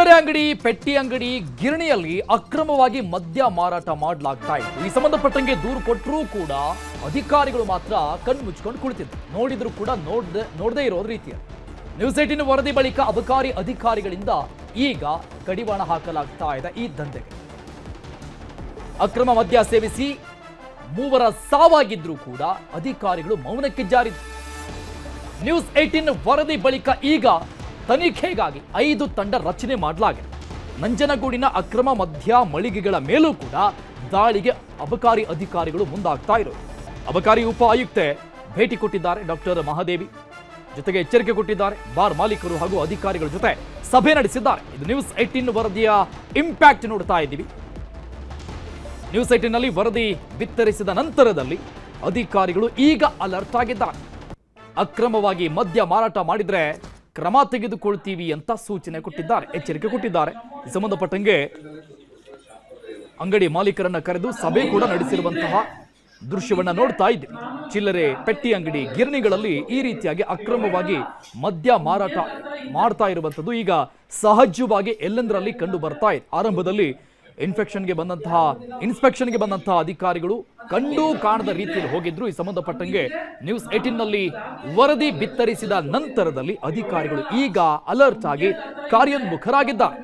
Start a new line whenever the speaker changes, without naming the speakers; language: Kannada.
ಕಿರಾಣಿ ಅಂಗಡಿ, ಪೆಟ್ಟಿ ಅಂಗಡಿ, ಗಿರಣಿಯಲ್ಲಿ ಅಕ್ರಮವಾಗಿ ಮದ್ಯ ಮಾರಾಟ ಮಾಡಲಾಗ್ತಾ ಇತ್ತು. ಈ ಸಂಬಂಧಪಟ್ಟಂಗೆ ದೂರು ಕೊಟ್ಟರೂ ಕೂಡ ಅಧಿಕಾರಿಗಳು ಮಾತ್ರ ಕಣ್ಣು ಮುಚ್ಚಿಕೊಂಡು ಕುಳಿತಿದ್ರು. ನೋಡಿದ್ರು ಕೂಡ ನೋಡದೇ ಇರೋ ರೀತಿಯಲ್ಲಿ ನ್ಯೂಸ್ 18 ವರದಿ ಬಳಿಕ ಅಬಕಾರಿ ಅಧಿಕಾರಿಗಳಿಂದ ಈಗ ಕಡಿವಾಣ ಹಾಕಲಾಗ್ತಾ ಇದೆ ಈ ದಂಧೆಗೆ. ಅಕ್ರಮ ಮದ್ಯ ಸೇವಿಸಿ ಮೂವರ ಸಾವಾಗಿದ್ರೂ ಕೂಡ ಅಧಿಕಾರಿಗಳು ಮೌನಕ್ಕೆ ಜಾರಿದ್ರು. ನ್ಯೂಸ್ 18 ವರದಿ ಬಳಿಕ ಈಗ ತನಿಖೆಗಾಗಿ 5 ತಂಡ ರಚನೆ ಮಾಡಲಾಗಿದೆ. ನಂಜನಗೂಡಿನ ಅಕ್ರಮ ಮದ್ಯ ಮಳಿಗೆಗಳ ಮೇಲೂ ಕೂಡ ದಾಳಿಗೆ ಅಬಕಾರಿ ಅಧಿಕಾರಿಗಳು ಮುಂದಾಗ್ತಾ ಇರೋದು. ಅಬಕಾರಿ ಉಪ ಆಯುಕ್ತೆ ಭೇಟಿ ಕೊಟ್ಟಿದ್ದಾರೆ ಡಾಕ್ಟರ್ ಮಹಾದೇವಿ, ಜೊತೆಗೆ ಎಚ್ಚರಿಕೆ ಕೊಟ್ಟಿದ್ದಾರೆ. ಬಾರ್ ಮಾಲೀಕರು ಹಾಗೂ ಅಧಿಕಾರಿಗಳ ಜೊತೆ ಸಭೆ ನಡೆಸಿದ್ದಾರೆ. ಇದು ನ್ಯೂಸ್ 18 ವರದಿಯ ಇಂಪ್ಯಾಕ್ಟ್ ನೋಡ್ತಾ ಇದ್ದೀವಿ. ನ್ಯೂಸ್ 18 ನಲ್ಲಿ ವರದಿ ಬಿತ್ತರಿಸಿದ ನಂತರದಲ್ಲಿ ಅಧಿಕಾರಿಗಳು ಈಗ ಅಲರ್ಟ್ ಆಗಿದ್ದಾರೆ. ಅಕ್ರಮವಾಗಿ ಮದ್ಯ ಮಾರಾಟ ಮಾಡಿದ್ರೆ ಕ್ರಮ ತೆಗೆದುಕೊಳ್ತೀವಿ ಅಂತ ಸೂಚನೆ ಕೊಟ್ಟಿದ್ದಾರೆ, ಎಚ್ಚರಿಕೆ ಕೊಟ್ಟಿದ್ದಾರೆ. ಈ ಸಂಬಂಧಪಟ್ಟಂಗೆ ಅಂಗಡಿ ಮಾಲೀಕರನ್ನ ಕರೆದು ಸಭೆ ಕೂಡ ನಡೆಸಿರುವಂತಹ ದೃಶ್ಯವನ್ನ ನೋಡ್ತಾ ಇದ್ದೀವಿ. ಚಿಲ್ಲರೆ, ಪೆಟ್ಟಿ ಅಂಗಡಿ, ಗಿರಣಿಗಳಲ್ಲಿ ಈ ರೀತಿಯಾಗಿ ಅಕ್ರಮವಾಗಿ ಮದ್ಯ ಮಾರಾಟ ಮಾಡ್ತಾ ಇರುವಂತದ್ದು ಈಗ ಸಹಜವಾಗಿ ಎಲ್ಲೆಂದರಲ್ಲಿ ಕಂಡು ಬರ್ತಾ ಇದೆ. ಆರಂಭದಲ್ಲಿ ಇನ್ಸ್ಪೆಕ್ಷನ್ಗೆ ಬಂದಂತಹ ಅಧಿಕಾರಿಗಳು ಕಂಡು ಕಾಣದ ರೀತಿಯಲ್ಲಿ ಹೋಗಿದ್ರು. ಈ ಸಂಬಂಧಪಟ್ಟಂಗೆ ನ್ಯೂಸ್ 18 ನಲ್ಲಿ ವರದಿ ಬಿತ್ತರಿಸಿದ ನಂತರದಲ್ಲಿ ಅಧಿಕಾರಿಗಳು ಈಗ ಅಲರ್ಟ್ ಆಗಿ ಕಾರ್ಯೋನ್ಮುಖರಾಗಿದ್ದಾರೆ.